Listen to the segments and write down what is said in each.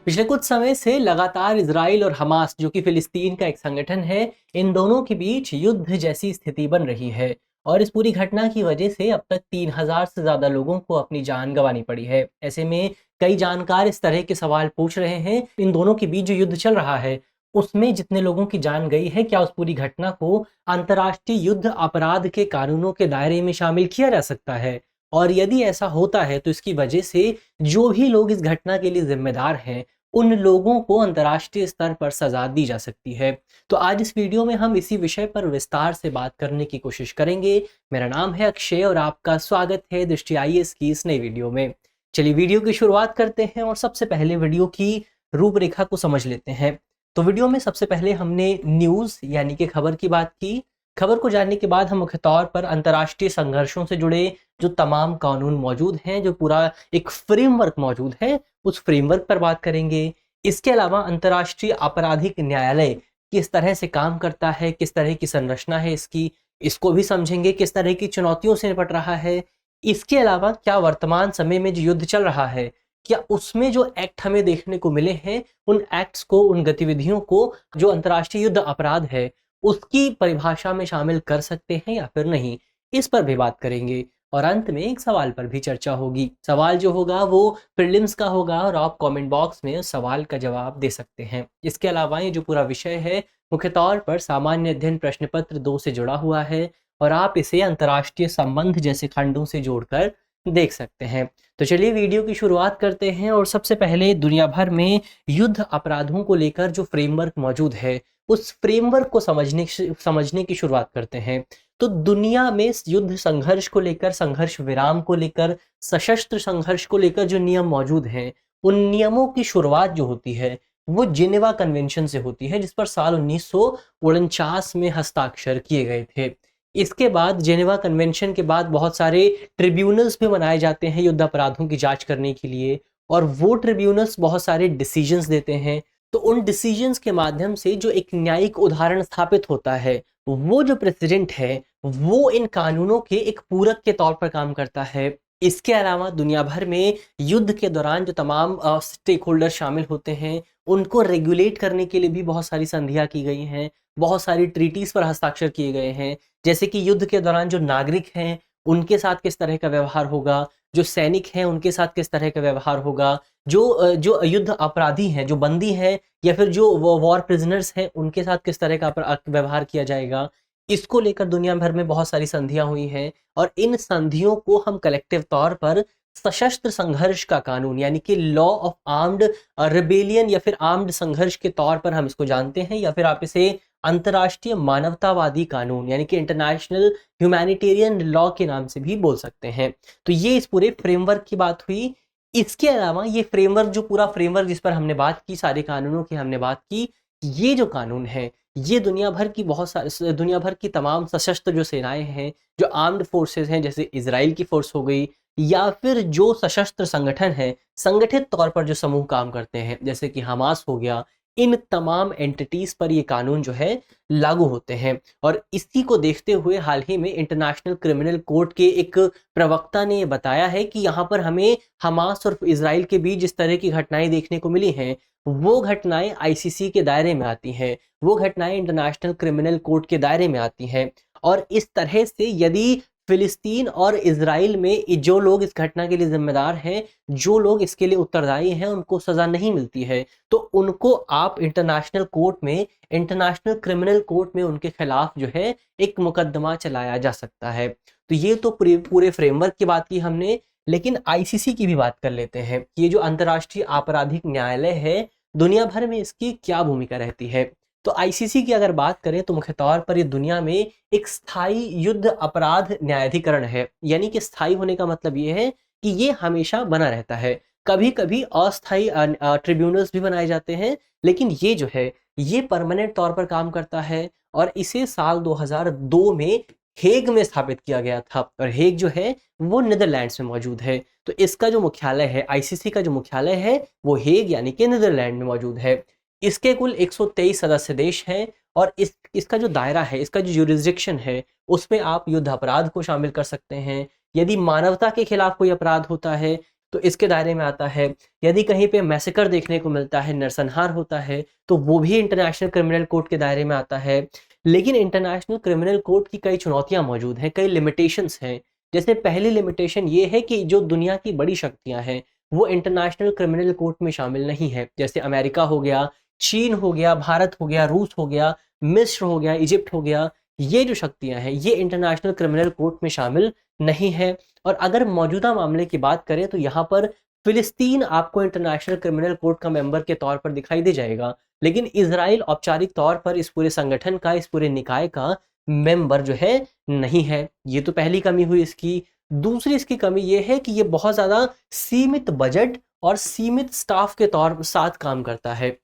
पिछले कुछ समय से लगातार इजराइल और हमास जो कि फिलिस्तीन का एक संगठन है, इन दोनों के बीच युद्ध जैसी स्थिति बन रही है। और इस पूरी घटना की वजह से अब तक 3000 से ज्यादा लोगों को अपनी जान गंवानी पड़ी है। ऐसे में कई जानकार इस तरह के सवाल पूछ रहे हैं, इन दोनों के बीच जो युद्ध चल रहा है उसमें जितने लोगों की जान गई है, क्या उस पूरी घटना को अंतर्राष्ट्रीय युद्ध अपराध के कानूनों के दायरे में शामिल किया जा सकता है? और यदि ऐसा होता है तो इसकी वजह से जो भी लोग इस घटना के लिए जिम्मेदार हैं, उन लोगों को अंतर्राष्ट्रीय स्तर पर सजा दी जा सकती है। तो आज इस वीडियो में हम इसी विषय पर विस्तार से बात करने की कोशिश करेंगे। मेरा नाम है अक्षय और आपका स्वागत है दृष्टि आईएएस की इस नई वीडियो में। चलिए वीडियो की शुरुआत करते हैं और सबसे पहले वीडियो की रूपरेखा को समझ लेते हैं। तो वीडियो में सबसे पहले हमने न्यूज़ यानी कि खबर की बात की। खबर को जानने के बाद हम मुख्य तौर पर अंतर्राष्ट्रीय संघर्षों से जुड़े जो तमाम कानून मौजूद हैं, जो पूरा एक फ्रेमवर्क मौजूद है, उस फ्रेमवर्क पर बात करेंगे। इसके अलावा अंतर्राष्ट्रीय आपराधिक न्यायालय किस तरह से काम करता है, किस तरह की संरचना है इसकी, इसको भी समझेंगे। किस तरह की चुनौतियों से निपट रहा है। इसके अलावा क्या वर्तमान समय में जो युद्ध चल रहा है, क्या उसमें जो एक्ट हमें देखने को मिले हैं, उन एक्ट्स को, उन गतिविधियों को जो अंतर्राष्ट्रीय युद्ध अपराध है उसकी परिभाषा में शामिल कर सकते हैं या फिर नहीं, इस पर भी बात करेंगे। और अंत में एक सवाल पर भी चर्चा होगी। सवाल जो होगा वो प्रीलिम्स का होगा और आप कमेंट बॉक्स में उस सवाल का जवाब दे सकते हैं। इसके अलावा ये जो पूरा विषय है मुख्य तौर पर सामान्य अध्ययन प्रश्न पत्र 2 से जुड़ा हुआ है और आप इसे अंतर्राष्ट्रीय संबंध जैसे खंडों से जोड़कर देख सकते हैं। तो चलिए वीडियो की शुरुआत करते हैं और सबसे पहले दुनिया भर में युद्ध अपराधों को लेकर जो फ्रेमवर्क मौजूद है उस फ्रेमवर्क को समझने की शुरुआत करते हैं। तो दुनिया में युद्ध संघर्ष को लेकर, संघर्ष विराम को लेकर, सशस्त्र संघर्ष को लेकर जो नियम मौजूद हैं, उन नियमों की शुरुआत जो होती है वो जिनेवा कन्वेंशन से होती है, जिस पर साल 1949 में हस्ताक्षर किए गए थे। इसके बाद जिनेवा कन्वेंशन के बाद बहुत सारे ट्रिब्यूनल्स भी बनाए जाते हैं युद्ध अपराधों की जांच करने के लिए, और वो ट्रिब्यूनल्स बहुत सारे डिसीजंस देते हैं। तो उन डिसीजंस के माध्यम से जो एक न्यायिक उदाहरण स्थापित होता है, वो जो प्रेसिडेंट है वो इन कानूनों के एक पूरक के तौर पर काम करता है। इसके अलावा दुनिया भर में युद्ध के दौरान जो तमाम स्टेक होल्डर शामिल होते हैं उनको रेगुलेट करने के लिए भी बहुत सारी संधियां की गई हैं, बहुत सारी ट्रीटीज पर हस्ताक्षर किए गए हैं। जैसे कि युद्ध के दौरान जो नागरिक हैं उनके साथ किस तरह का व्यवहार होगा, जो सैनिक हैं उनके साथ किस तरह का व्यवहार होगा, जो युद्ध अपराधी हैं, जो बंदी हैं या फिर जो वॉर प्रिजनर्स हैं उनके साथ किस तरह का व्यवहार किया जाएगा, इसको लेकर दुनिया भर में बहुत सारी संधियां हुई हैं। और इन संधियों को हम कलेक्टिव तौर पर सशस्त्र संघर्ष का कानून यानी कि लॉ ऑफ आर्म्ड रिबेलियन या फिर आर्म्ड संघर्ष के तौर पर हम इसको जानते हैं, या फिर आप इसे अंतर्राष्ट्रीय मानवतावादी कानून यानी कि इंटरनेशनल ह्यूमैनिटेरियन लॉ के नाम से भी बोल सकते हैं। तो ये इस पूरे फ्रेमवर्क की बात हुई। इसके अलावा ये फ्रेमवर्क, जो पूरा फ्रेमवर्क जिस पर हमने बात की, सारे कानूनों की हमने बात की, ये जो कानून है ये दुनिया भर की दुनिया भर की तमाम सशस्त्र जो सेनाएं हैं, जो आर्म्ड फोर्सेस हैं, जैसे इजराइल की फोर्स हो गई, या फिर जो सशस्त्र संगठन है, संगठित तौर पर जो समूह काम करते हैं जैसे कि हमास हो गया, इन तमाम एंटिटीज पर ये कानून जो है लागू होते हैं। और इसी को देखते हुए हाल ही में इंटरनेशनल क्रिमिनल कोर्ट के एक प्रवक्ता ने बताया है कि यहाँ पर हमें हमास और इजराइल के बीच जिस तरह की घटनाएं देखने को मिली हैं वो घटनाएं आईसीसी के दायरे में आती हैं, वो घटनाएं इंटरनेशनल क्रिमिनल कोर्ट के दायरे में आती हैं। और इस तरह से यदि फिलिस्तीन और इजराइल में जो लोग इस घटना के लिए जिम्मेदार हैं, जो लोग इसके लिए उत्तरदायी हैं, उनको सजा नहीं मिलती है, तो उनको आप इंटरनेशनल कोर्ट में, इंटरनेशनल क्रिमिनल कोर्ट में उनके खिलाफ जो है एक मुकदमा चलाया जा सकता है। तो ये तो पूरे फ्रेमवर्क की बात की हमने, लेकिन आईसीसी की भी बात कर लेते हैं। ये जो अंतर्राष्ट्रीय आपराधिक न्यायालय है, दुनिया भर में इसकी क्या भूमिका रहती है। तो आईसीसी की अगर बात करें तो मुख्य तौर पर ये दुनिया में एक स्थायी युद्ध अपराध न्यायाधिकरण है। यानी कि स्थायी होने का मतलब ये है कि ये हमेशा बना रहता है। कभी कभी अस्थायी ट्रिब्यूनल्स भी बनाए जाते हैं, लेकिन ये जो है ये परमानेंट तौर पर काम करता है। और इसे साल 2002 में हेग में स्थापित किया गया था, और हेग जो है वो नीदरलैंड्स में मौजूद है। तो इसका जो मुख्यालय है, आईसीसी का जो मुख्यालय है वो हेग यानी कि नीदरलैंड में मौजूद है। इसके कुल 123 सदस्य देश हैं, और इसका जो दायरा है, इसका जो ज्यूरिसडिक्शन है, उसमें आप युद्ध अपराध को शामिल कर सकते हैं। यदि मानवता के खिलाफ कोई अपराध होता है तो इसके दायरे में आता है। यदि कहीं पे मैसेकर देखने को मिलता है, नरसंहार होता है, तो वो भी इंटरनेशनल क्रिमिनल कोड के दायरे में आता है। लेकिन इंटरनेशनल क्रिमिनल कोड की कई चुनौतियां मौजूद हैं, कई लिमिटेशंस हैं। जैसे पहली लिमिटेशन ये है कि जो दुनिया की बड़ी शक्तियां हैं वो इंटरनेशनल क्रिमिनल कोर्ट में शामिल नहीं है। जैसे अमेरिका हो गया, चीन हो गया, भारत हो गया, रूस हो गया, मिस्र हो गया, इजिप्ट हो गया, ये जो शक्तियां हैं ये इंटरनेशनल क्रिमिनल कोर्ट में शामिल नहीं है। और अगर मौजूदा मामले की बात करें तो यहाँ पर फिलिस्तीन आपको इंटरनेशनल क्रिमिनल कोर्ट का मेंबर के तौर पर दिखाई दे जाएगा, लेकिन इजराइल औपचारिक तौर पर इस पूरे संगठन का, इस पूरे निकाय का मेंबर जो है नहीं है। ये तो पहली कमी हुई इसकी। दूसरी इसकी कमी ये है कि ये बहुत ज़्यादा सीमित बजट और सीमित स्टाफ के तौर साथ काम करता है।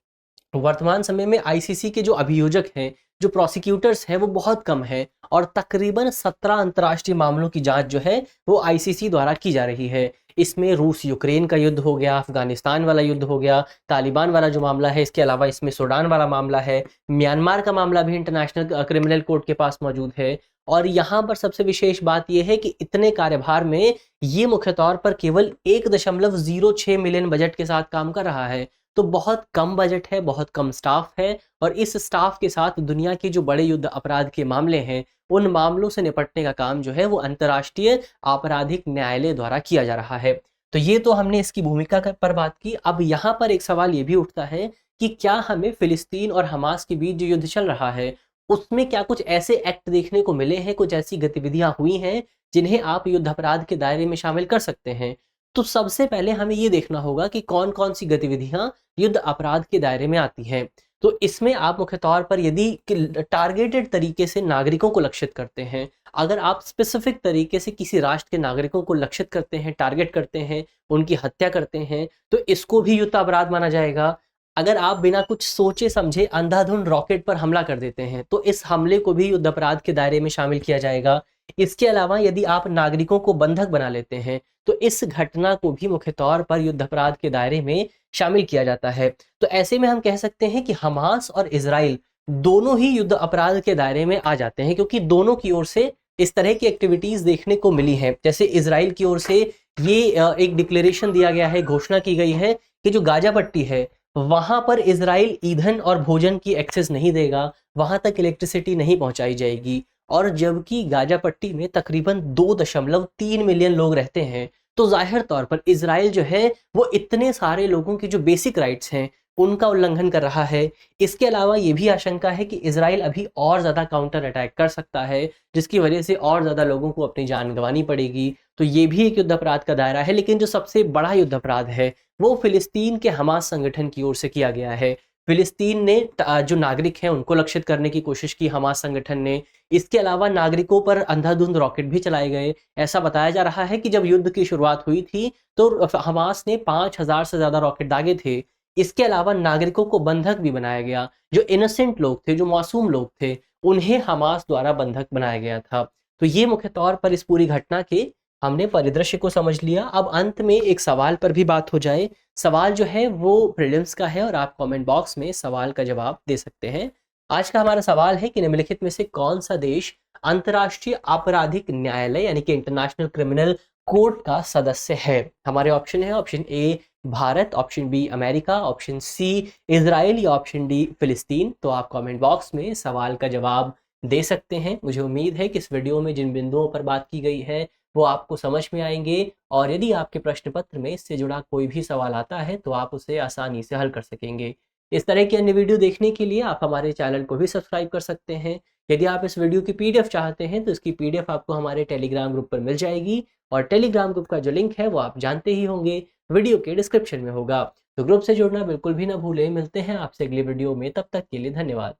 वर्तमान समय में आईसीसी के जो अभियोजक हैं, जो प्रोसिक्यूटर्स हैं, वो बहुत कम हैं और तकरीबन 17 अंतर्राष्ट्रीय मामलों की जांच जो है वो आईसीसी द्वारा की जा रही है। इसमें रूस यूक्रेन का युद्ध हो गया, अफगानिस्तान वाला युद्ध हो गया, तालिबान वाला जो मामला है, इसके अलावा इसमें सूडान वाला मामला है, म्यांमार का मामला भी इंटरनेशनल क्रिमिनल कोर्ट के पास मौजूद है। और यहाँ पर सबसे विशेष बात यह है कि इतने कार्यभार में ये मुख्य तौर पर केवल 1.06 मिलियन बजट के साथ काम कर रहा है। तो बहुत कम बजट है, बहुत कम स्टाफ है और इस स्टाफ के साथ दुनिया के जो बड़े युद्ध अपराध के मामले हैं उन मामलों से निपटने का काम जो है वो अंतर्राष्ट्रीय आपराधिक न्यायालय द्वारा किया जा रहा है। तो ये तो हमने इसकी भूमिका पर बात की। अब यहाँ पर एक सवाल ये भी उठता है कि क्या हमें फिलिस्तीन और हमास के बीच जो युद्ध चल रहा है उसमें क्या कुछ ऐसे एक्ट देखने को मिले हैं, कुछ ऐसी गतिविधियां हुई हैं जिन्हें आप युद्ध अपराध के दायरे में शामिल कर सकते हैं? तो सबसे पहले हमें ये देखना होगा कि कौन कौन सी गतिविधियां युद्ध अपराध के दायरे में आती हैं। तो इसमें आप मुख्य तौर पर यदि टारगेटेड तरीके से नागरिकों को लक्षित करते हैं, अगर आप स्पेसिफिक तरीके से किसी राष्ट्र के नागरिकों को लक्षित करते हैं, टारगेट करते हैं, उनकी हत्या करते हैं, तो इसको भी युद्ध अपराध माना जाएगा। अगर आप बिना कुछ सोचे समझे अंधाधुंध रॉकेट पर हमला कर देते हैं तो इस हमले को भी युद्ध अपराध के दायरे में शामिल किया जाएगा। इसके अलावा यदि आप नागरिकों को बंधक बना लेते हैं तो इस घटना को भी मुख्य तौर पर युद्ध अपराध के दायरे में शामिल किया जाता है। तो ऐसे में हम कह सकते हैं कि हमास और इजराइल दोनों ही युद्ध अपराध के दायरे में आ जाते हैं, क्योंकि दोनों की ओर से इस तरह की एक्टिविटीज देखने को मिली है। जैसे इजराइल की ओर से ये एक डिक्लेरेशन दिया गया है, घोषणा की गई है कि जो गाजा पट्टी है वहां पर इजराइल ईंधन और भोजन की एक्सेस नहीं देगा, वहां तक इलेक्ट्रिसिटी नहीं पहुंचाई जाएगी। और जबकि गाजा पट्टी में तकरीबन 2.3 मिलियन लोग रहते हैं, तो जाहिर तौर पर इजराइल जो है वो इतने सारे लोगों के जो बेसिक राइट्स हैं उनका उल्लंघन कर रहा है। इसके अलावा ये भी आशंका है कि इजराइल अभी और ज़्यादा काउंटर अटैक कर सकता है, जिसकी वजह से और ज़्यादा लोगों को अपनी जान गंवानी पड़ेगी। तो ये भी एक युद्ध अपराध का दायरा है। लेकिन जो सबसे बड़ा युद्ध अपराध है वो फिलिस्तीन के हमास संगठन की ओर से किया गया है। फिलिस्तीन ने जो नागरिक हैं उनको लक्षित करने की कोशिश की हमास संगठन ने। इसके अलावा नागरिकों पर अंधाधुंध रॉकेट भी चलाए गए। ऐसा बताया जा रहा है कि जब युद्ध की शुरुआत हुई थी तो हमास ने 5000 से ज़्यादा रॉकेट दागे थे। इसके अलावा नागरिकों को बंधक भी बनाया गया। जो इनोसेंट लोग थे, जो मासूम लोग थे, उन्हें हमास द्वारा बंधक बनाया गया था। तो ये मुख्य तौर पर इस पूरी घटना के हमने परिदृश्य को समझ लिया। अब अंत में एक सवाल पर भी बात हो जाए। सवाल जो है वो प्रीलिम्स का है और आप कमेंट बॉक्स में सवाल का जवाब दे सकते हैं। आज का हमारा सवाल है कि निम्नलिखित में से कौन सा देश अंतर्राष्ट्रीय आपराधिक न्यायालय यानी कि इंटरनेशनल क्रिमिनल कोर्ट का सदस्य है? हमारे ऑप्शन है option A Bharat, option B America, option C Israel या ऑप्शन डी फिलिस्तीन। तो आप कमेंट बॉक्स में सवाल का जवाब दे सकते हैं। मुझे उम्मीद है कि इस वीडियो में जिन बिंदुओं पर बात की गई है वो आपको समझ में आएंगे और यदि आपके प्रश्न पत्र में इससे जुड़ा कोई भी सवाल आता है तो आप उसे आसानी से हल कर सकेंगे। इस तरह की अन्य वीडियो देखने के लिए आप हमारे चैनल को भी सब्सक्राइब कर सकते हैं। यदि आप इस वीडियो की पीडीएफ चाहते हैं तो इसकी पीडीएफ आपको हमारे टेलीग्राम ग्रुप पर मिल जाएगी और टेलीग्राम ग्रुप का जो लिंक है वो आप जानते ही होंगे, वीडियो के डिस्क्रिप्शन में होगा। तो ग्रुप से जुड़ना बिल्कुल भी ना भूलें। मिलते हैं आपसे अगली वीडियो में, तब तक के लिए धन्यवाद।